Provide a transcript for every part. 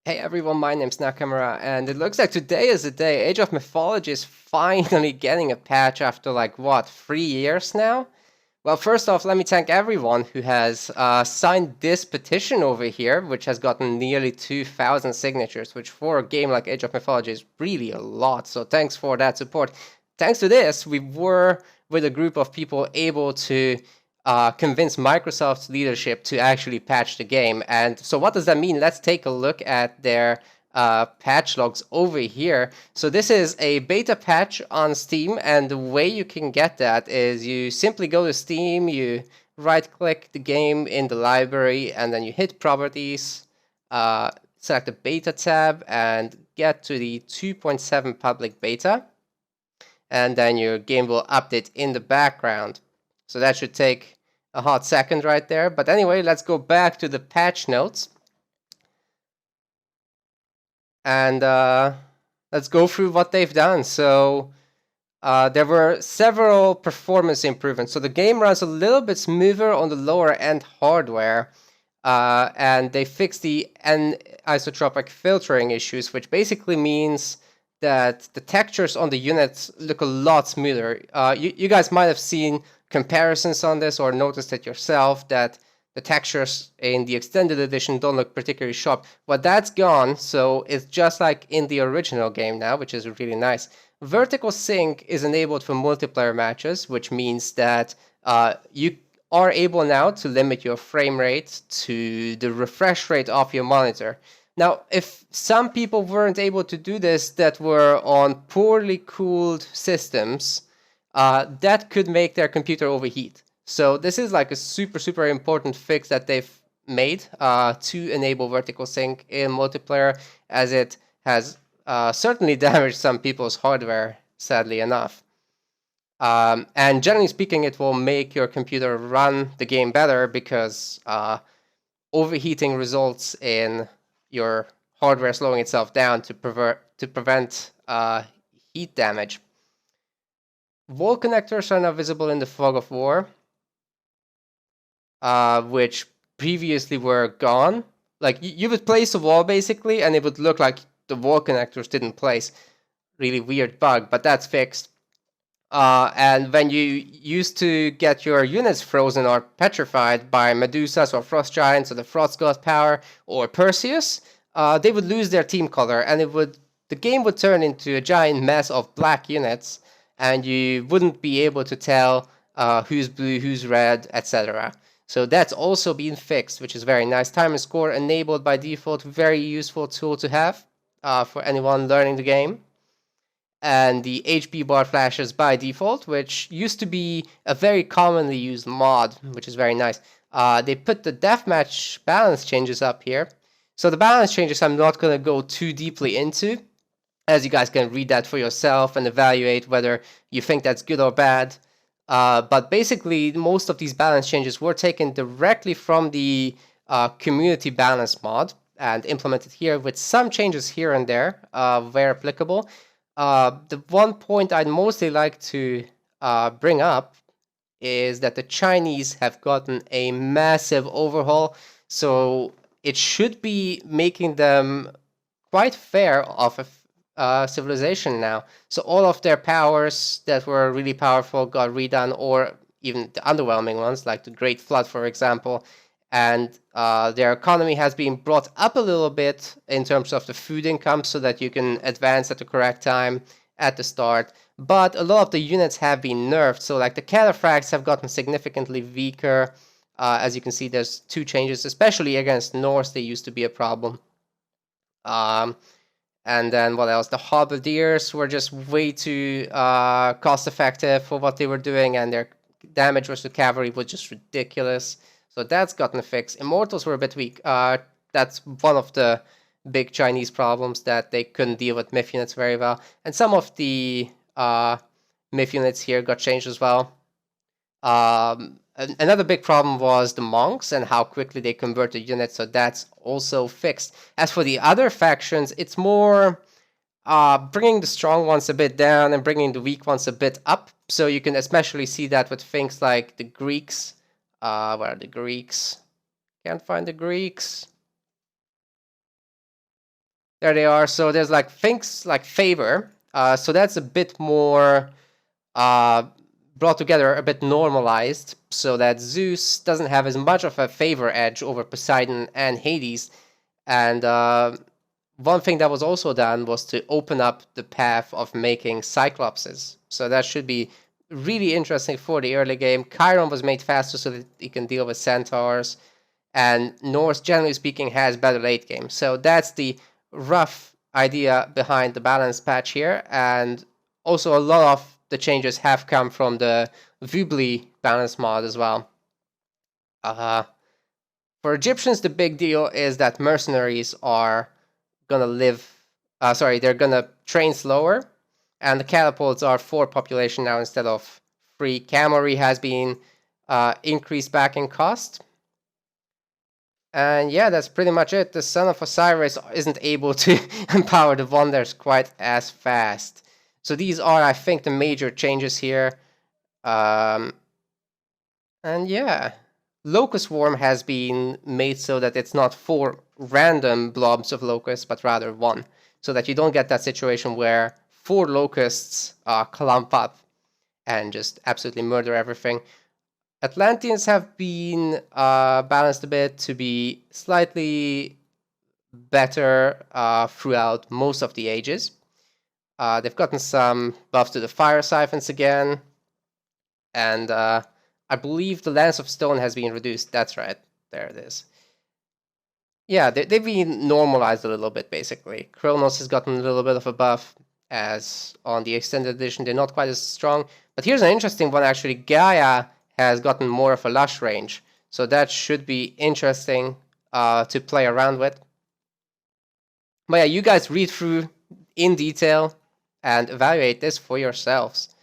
Hey everyone, my name's Nakamura, and it looks like today is the day. Age of Mythology is finally getting a patch after like what, 3 years now? Well, first off, let me thank everyone who has signed this petition over here, which has gotten nearly 2,000 signatures, which for a game like Age of Mythology is really a lot. So thanks for that support. Thanks to this, we were with a group of people able to convince Microsoft's leadership to actually patch the game. And so what does that mean? Let's take a look at their patch logs over here. So this is a beta patch on Steam, and the way you can get that is you simply go to Steam, you right-click the game in the library, and then you hit Properties, select the Beta tab, and get to the 2.7 public beta, and then your game will update in the background. So that should take a hot second right there. But anyway, let's go back to the patch notes. And let's go through what they've done. So there were several performance improvements. So the game runs a little bit smoother on the lower end hardware. And they fixed the anisotropic filtering issues, which basically means that the textures on the units look a lot smoother. You guys might have seen comparisons on this or noticed it yourself that the textures in the extended edition don't look particularly sharp. But that's gone, so it's just like in the original game now, which is really nice. Vertical sync is enabled for multiplayer matches, which means that you are able now to limit your frame rate to the refresh rate of your monitor. Now, if some people weren't able to do this that were on poorly cooled systems, that could make their computer overheat. So this is like a super important fix that they've made to enable vertical sync in multiplayer, as it has certainly damaged some people's hardware, sadly enough. And generally speaking, it will make your computer run the game better because overheating results in your hardware slowing itself down to prevent heat damage. Wall connectors are now visible in the fog of war, which previously were gone. Like you would place a wall basically, and it would look like the wall connectors didn't place. Really weird bug, but that's fixed. And when you used to get your units frozen or petrified by Medusas or Frost Giants or the Frost God Power or Perseus, they would lose their team color, and the game would turn into a giant mess of black units, and you wouldn't be able to tell who's blue, who's red, etc. So that's also been fixed, which is very nice. Time and score enabled by default, very useful tool to have for anyone learning the game. And the HP bar flashes by default, which used to be a very commonly used mod, which is very nice. They put the Deathmatch balance changes up here. So the balance changes I'm not going to go too deeply into, as you guys can read that for yourself and evaluate whether you think that's good or bad. But basically, most of these balance changes were taken directly from the community balance mod and implemented here with some changes here and there where applicable. The one point I'd mostly like to bring up is that the Chinese have gotten a massive overhaul, so it should be making them quite fair of a civilization now. So all of their powers that were really powerful got redone, or even the underwhelming ones, like the Great Flood, for example. And their economy has been brought up a little bit in terms of the food income so that you can advance at the correct time at the start. But a lot of the units have been nerfed, so like the cataphracts have gotten significantly weaker. As you can see, there's two changes, especially against Norse, they used to be a problem. And then what else? The halberdiers were just way too cost effective for what they were doing, and their damage versus cavalry was just ridiculous. So that's gotten fixed. Immortals were a bit weak. That's one of the big Chinese problems, that they couldn't deal with myth units very well. And some of the myth units here got changed as well. Another big problem was the monks and how quickly they converted units, so that's also fixed. As for the other factions, it's more bringing the strong ones a bit down and bringing the weak ones a bit up. So you can especially see that with things like the Greeks. Where are the Greeks? Can't find the Greeks. there they are. So there's like things like favor. So that's a bit more brought together, a bit normalized, so that Zeus doesn't have as much of a favor edge over Poseidon and Hades. And one thing that was also done was to open up the path of making Cyclopses. So that should be really interesting for the early game. Chiron was made faster so that he can deal with centaurs. And Norse, generally speaking, has better late game. So that's the rough idea behind the balance patch here. And also a lot of the changes have come from the Vubli balance mod as well. For Egyptians, the big deal is that mercenaries are gonna they're gonna train slower, and the catapults are 4 population now instead of 3. Cavalry has been increased back in cost. And yeah, that's pretty much it. The Son of Osiris isn't able to empower the Wonders quite as fast. So these are, I think, the major changes here. And yeah, Locust Swarm has been made so that it's not 4 random blobs of locusts, but rather 1. So that you don't get that situation where 4 locusts clump up and just absolutely murder everything. Atlanteans have been balanced a bit to be slightly better throughout most of the ages. They've gotten some buffs to the fire siphons again, and I believe the Lance of Stone has been reduced. That's right, there it is. Yeah, they've been normalized a little bit, basically. Kronos has gotten a little bit of a buff, as on the extended edition they're not quite as strong. But here's an interesting one, actually. Gaia has gotten more of a lush range, so that should be interesting to play around with. But yeah, you guys read through in detail and evaluate this for yourselves.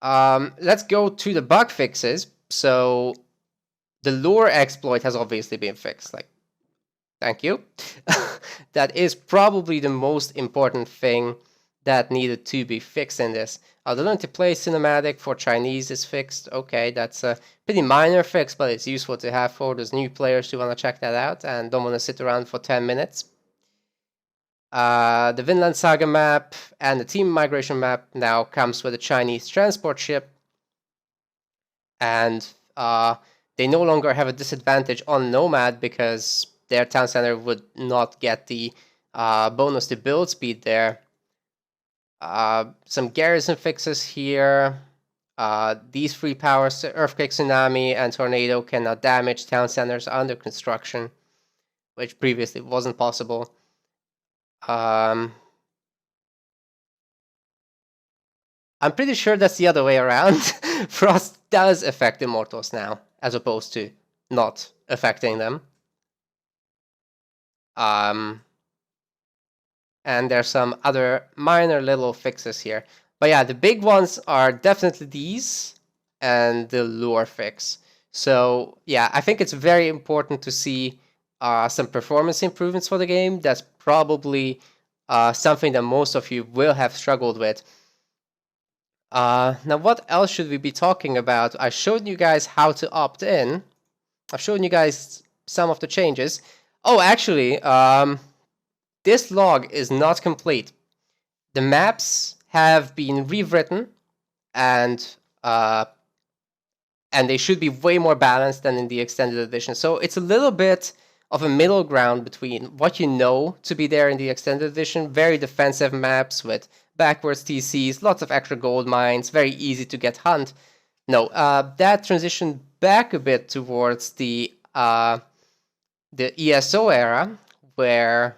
Let's go to the bug fixes. So the lure exploit has obviously been fixed. Like, thank you. That is probably the most important thing that needed to be fixed in this. The learn to play cinematic for Chinese is fixed. Okay, that's a pretty minor fix, but it's useful to have for those new players who want to check that out and don't want to sit around for 10 minutes. The Vinland Saga map and the team migration map now comes with a Chinese transport ship. And they no longer have a disadvantage on Nomad because their town center would not get the bonus to build speed there. Some garrison fixes here. These 3 powers, Earthquake, Tsunami, and Tornado, can now damage town centers under construction, which previously wasn't possible. I'm pretty sure that's the other way around. Frost does affect Immortals now, as opposed to not affecting them. And there's some other minor little fixes here. But yeah, the big ones are definitely these and the lure fix. So yeah, I think it's very important to see some performance improvements for the game. That's probably something that most of you will have struggled with. Now, what else should we be talking about? I showed you guys how to opt in. I've shown you guys some of the changes. Oh, actually, this log is not complete. The maps have been rewritten, and they should be way more balanced than in the extended edition. So it's a little bit of a middle ground between what you know to be there in the extended edition, very defensive maps with backwards TCs, lots of extra gold mines, very easy to get hunt. No, that transitioned back a bit towards the ESO era, where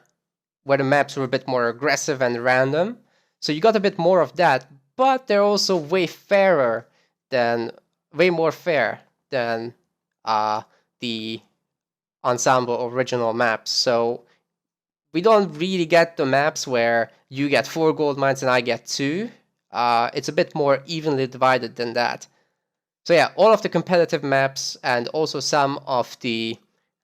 the maps were a bit more aggressive and random. So you got a bit more of that, but they're also way more fair than the Ensemble original maps. So we don't really get the maps where you get 4 gold mines and I get 2. It's a bit more evenly divided than that. So yeah, all of the competitive maps and also some of the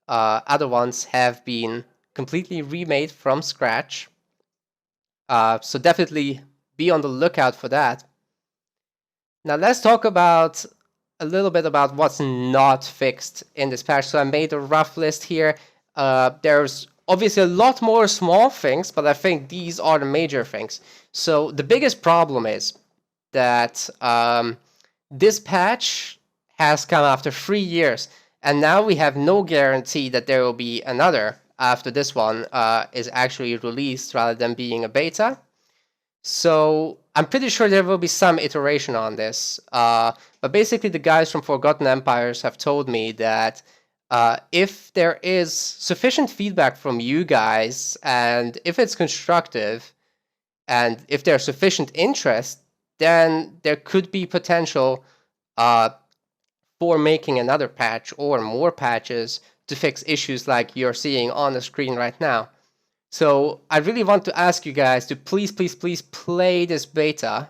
other ones have been completely remade from scratch. So definitely be on the lookout for that. Now let's talk about a little bit about what's not fixed in this patch. So I made a rough list here. There's obviously a lot more small things, but I think these are the major things. So the biggest problem is that this patch has come after 3 years, and now we have no guarantee that there will be another after this one is actually released rather than being a beta. So I'm pretty sure there will be some iteration on this. But basically, the guys from Forgotten Empires have told me that if there is sufficient feedback from you guys, and if it's constructive, and if there's sufficient interest, then there could be potential for making another patch or more patches to fix issues like you're seeing on the screen right now. So I really want to ask you guys to please, please, please play this beta,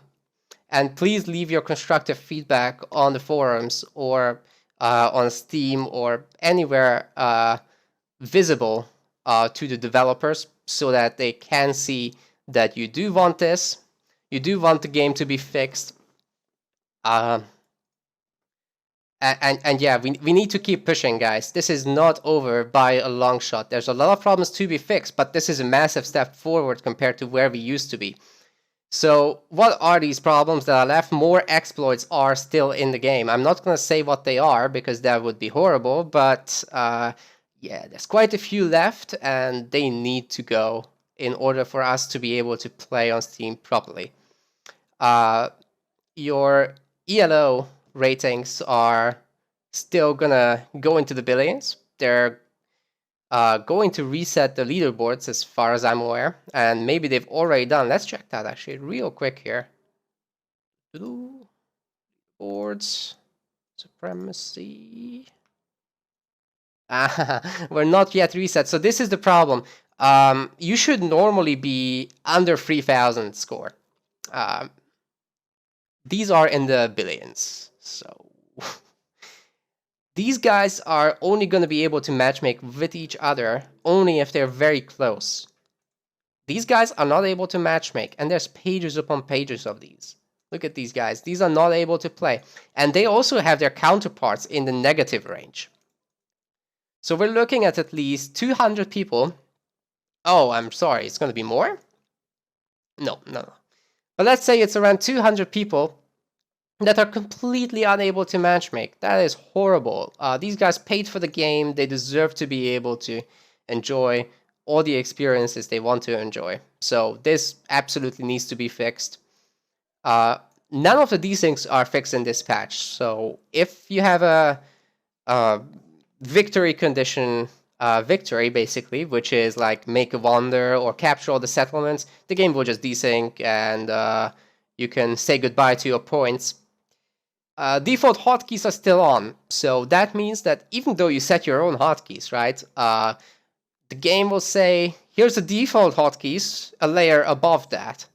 and please leave your constructive feedback on the forums or on Steam or anywhere visible to the developers, so that they can see that you do want this, you do want the game to be fixed. And yeah, we need to keep pushing, guys. This is not over by a long shot. There's a lot of problems to be fixed, but this is a massive step forward compared to where we used to be. So what are these problems that are left? More exploits are still in the game. I'm not going to say what they are, because that would be horrible, but yeah, there's quite a few left, and they need to go in order for us to be able to play on Steam properly. Your ELO ratings are still gonna go into the billions. They're going to reset the leaderboards as far as I'm aware, and maybe they've already done. Let's check that actually real quick here. Boards, supremacy. We're not yet reset, so this is the problem. You should normally be under 3,000 score. These are in the billions, so these guys are only going to be able to matchmake with each other only if they're very close. These guys are not able to matchmake, and there's pages upon pages of these. Look at these guys. These are not able to play, and they also have their counterparts in the negative range. So we're looking at least 200 people. Oh, I'm sorry, it's going to be more? No. But let's say it's around 200 people that are completely unable to matchmake. That is horrible. These guys paid for the game. They deserve to be able to enjoy all the experiences they want to enjoy. So this absolutely needs to be fixed. None of these things are fixed in this patch. So if you have a victory condition, victory basically, which is like make a wonder or capture all the settlements, the game will just desync, and you can say goodbye to your points. Default hotkeys are still on, so that means that even though you set your own hotkeys, right, the game will say, here's the default hotkeys, a layer above that.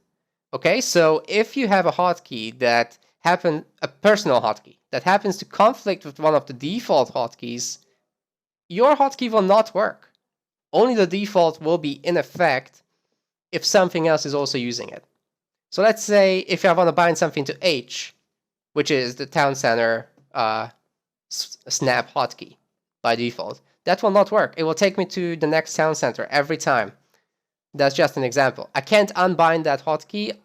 Okay, so if you have a hotkey that a personal hotkey that happens to conflict with one of the default hotkeys, your hotkey will not work. Only the default will be in effect if something else is also using it. So let's say if I want to bind something to H, which is the town center snap hotkey by default, that will not work. It will take me to the next town center every time. That's just an example. I can't unbind that hotkey.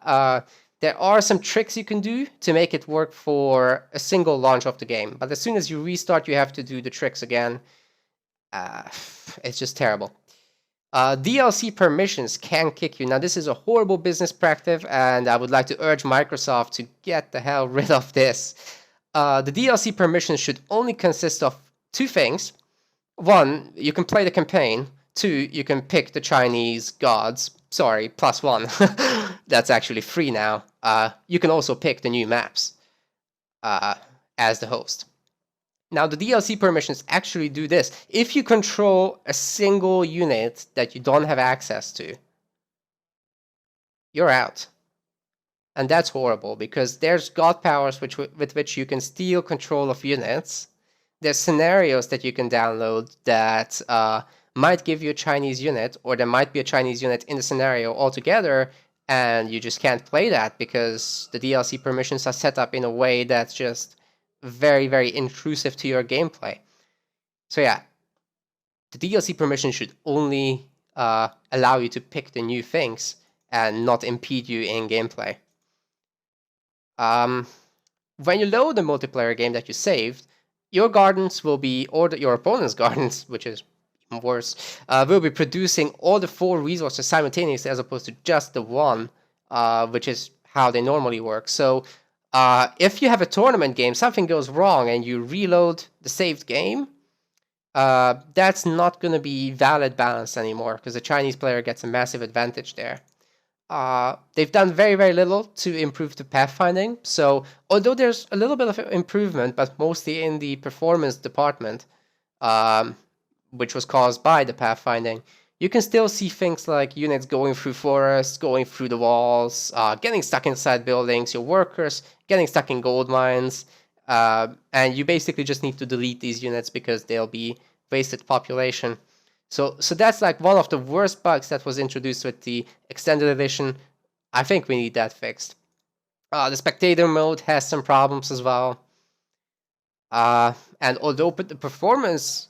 There are some tricks you can do to make it work for a single launch of the game, but as soon as you restart, you have to do the tricks again. It's just terrible. DLC permissions can kick you. Now, this is a horrible business practice, and I would like to urge Microsoft to get the hell rid of this. The DLC permissions should only consist of two things. One, you can play the campaign. Two, you can pick the Chinese gods. Sorry, +1. That's actually free now. You can also pick the new maps as the host. Now, the DLC permissions actually do this. If you control a single unit that you don't have access to, you're out. And that's horrible, because there's god powers with which you can steal control of units. There's scenarios that you can download that might give you a Chinese unit, or there might be a Chinese unit in the scenario altogether, and you just can't play that because the DLC permissions are set up in a way that's just very, very intrusive to your gameplay. So yeah, the DLC permission should only allow you to pick the new things and not impede you in gameplay. When you load the multiplayer game that you saved, your gardens will be, or your opponent's gardens, which is even worse, will be producing all the 4 resources simultaneously as opposed to just the one, which is how they normally work. So if you have a tournament game, something goes wrong, and you reload the saved game, that's not going to be valid balance anymore, because the Chinese player gets a massive advantage there. They've done very, very little to improve the pathfinding. So although there's a little bit of improvement, but mostly in the performance department, which was caused by the pathfinding, you can still see things like units going through forests, going through the walls, getting stuck inside buildings, your workers getting stuck in gold mines, and you basically just need to delete these units because they'll be wasted population. So that's like one of the worst bugs that was introduced with the extended edition. I think we need that fixed. The Spectator Mode has some problems as well. And although the performance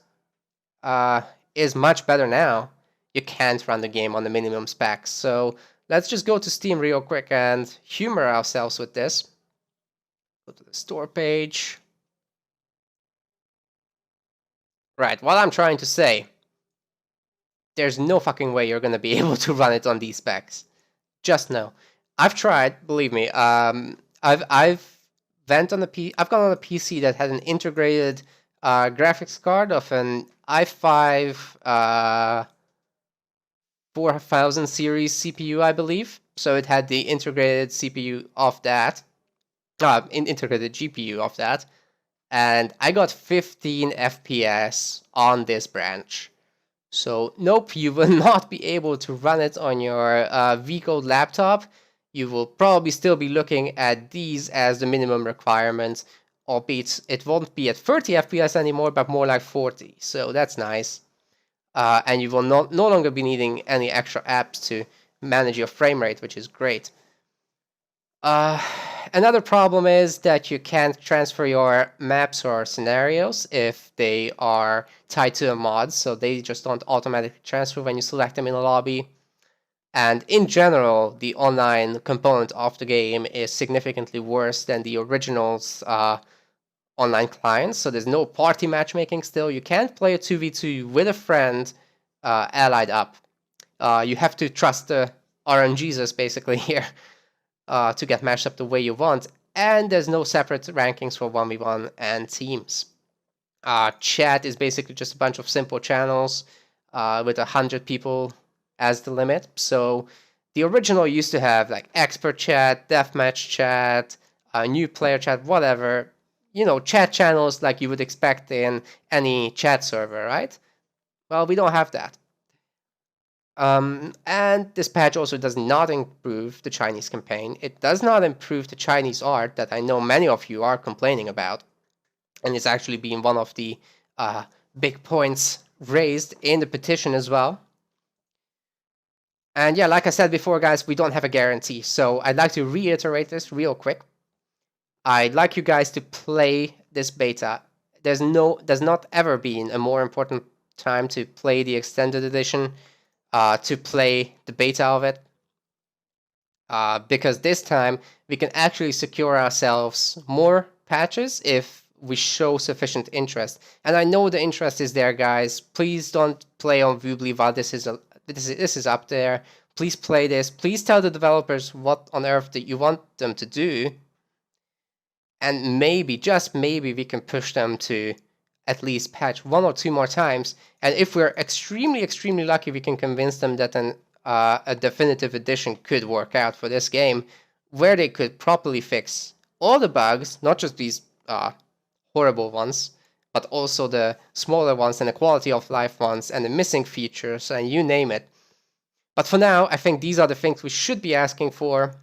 is much better now, you can't run the game on the minimum specs. So let's just go to Steam real quick and humor ourselves with this. Go to the store page. Right, what I'm trying to say, there's no fucking way you're going to be able to run it on these specs. Just no. I've tried, believe me. I've gone on a PC that had an integrated graphics card of an i5 4000 series CPU, I believe. So it had the integrated CPU of that, integrated GPU of that, and I got 15 FPS on this branch. So nope, you will not be able to run it on your VCode laptop. You will probably still be looking at these as the minimum requirements, albeit it won't be at 30 FPS anymore, but more like 40. So that's nice. And you will no longer be needing any extra apps to manage your frame rate, which is great. Another problem is that you can't transfer your maps or scenarios if they are tied to a mod, so they just don't automatically transfer when you select them in a lobby. And in general, the online component of the game is significantly worse than the original's online clients, so there's no party matchmaking still. You can't play a 2v2 with a friend allied up. You have to trust the RNGesus basically here. To get matched up the way you want, and there's no separate rankings for 1v1 and teams. Chat is basically just a bunch of simple channels with 100 people as the limit. So the original used to have like expert chat, deathmatch chat, new player chat, whatever. You know, chat channels like you would expect in any chat server, right? Well, we don't have that. And this patch also does not improve the Chinese campaign. It does not improve the Chinese art that I know many of you are complaining about. And it's actually been one of the big points raised in the petition as well. And yeah, like I said before, guys, we don't have a guarantee. So I'd like to reiterate this real quick. I'd like you guys to play this beta. There's not ever been a more important time to play the extended edition. To play the beta of it, because this time we can actually secure ourselves more patches if we show sufficient interest. And I know the interest is there, guys. Please don't play on Woobly while this is up there. Please play this. Please tell the developers what on earth that you want them to do, and maybe, just maybe, we can push them to at least patch 1 or 2 more times. And if we're extremely, extremely lucky, we can convince them that a definitive edition could work out for this game, where they could properly fix all the bugs, not just these horrible ones, but also the smaller ones and the quality of life ones and the missing features and you name it. But for now, I think these are the things we should be asking for.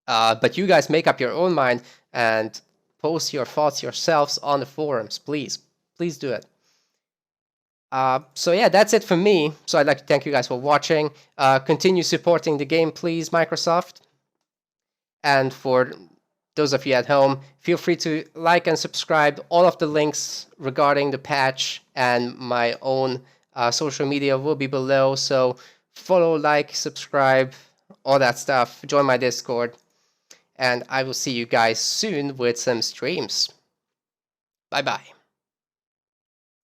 But you guys make up your own mind and post your thoughts yourselves on the forums, please. Please do it. So yeah, that's it for me. So I'd like to thank you guys for watching. Continue supporting the game, please, Microsoft. And for those of you at home, feel free to like and subscribe. All of the links regarding the patch and my own Social media will be below, so follow, like, subscribe, all that stuff. Join my Discord, and I will see you guys soon with some streams. Bye bye.